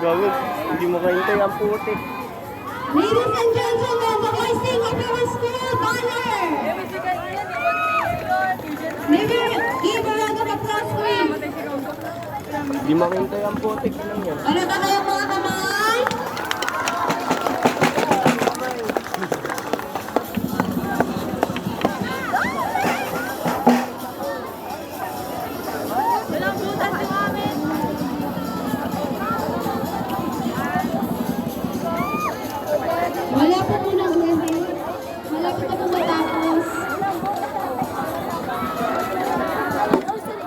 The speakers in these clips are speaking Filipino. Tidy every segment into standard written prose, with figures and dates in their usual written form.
Gawin, hindi mo kaintay ang putik. Ladies and gentlemen, the hoisting of our school banner. Give a round of applause, please. Hindi mo kaintay ang putik. Ilang yan? Ano ba kayo mga kamay? Wala po muna ulit. Malapit na po matapos.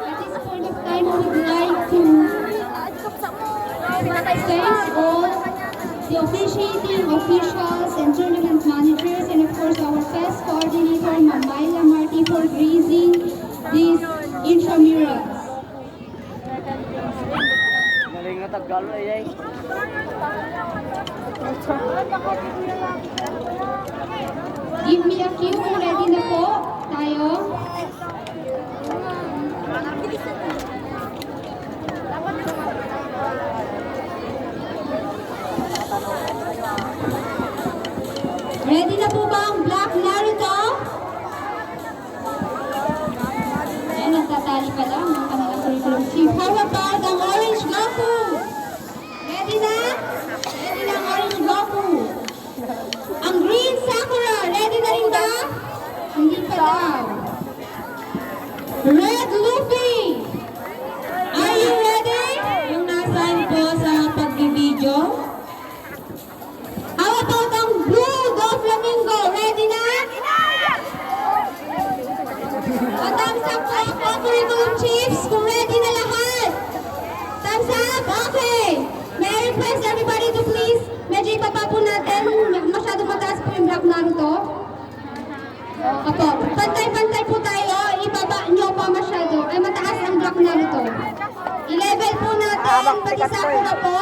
At this point of time, we would like to thank all the officiating officials and tournament managers, and of course our fest coordinator, Mamaila Marti, for gracing these intramurals. Maling nga taggalo ay. Give me a cue kung ready na po tayo. Ready na po ba ang Black Naruto? Ayan, nagtatali pa lang ang kanilang curriculum chief. How about ang Orange Goku? Ready na? Ready na ang Orange Goku. Ang Green Sakura, ready na rin ba? Hindi pa daw. Red Luffy, are you ready? Yung nasaan po sa pagbibideo. How about ang Blue Doflamingo, ready na? Thumbs up po ako, curriculum chiefs, kung ready na lahat. Thumbs up, okay. May I request everybody to please, medyo ibaba po natin, masyado mataas po yung Black Naruto. Opo, pantay-pantay po tayo, ibaba nyo pa masyado, ay mataas ang Black Naruto. I-level po natin, pati Sakura po,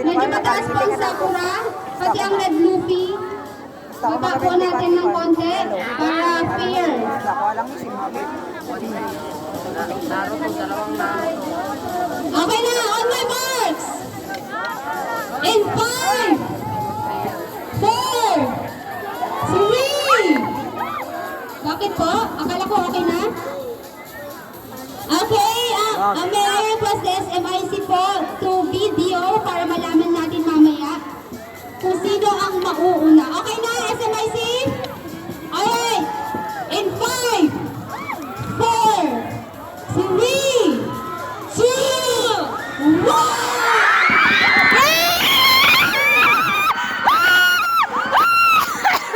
medyo mataas po ang Sakura, pati ang Red Luffy. Baba po natin ng konti, para fair. Okay na, on my marks! In 5, 4, 3. Bakit po? Akala ko okay na? Okay, may I request the SMIC po to video para malaman natin mamaya kung sino ang mauuna. Okay na, SMIC? Alright, in 5, 4, 3, 2, 1!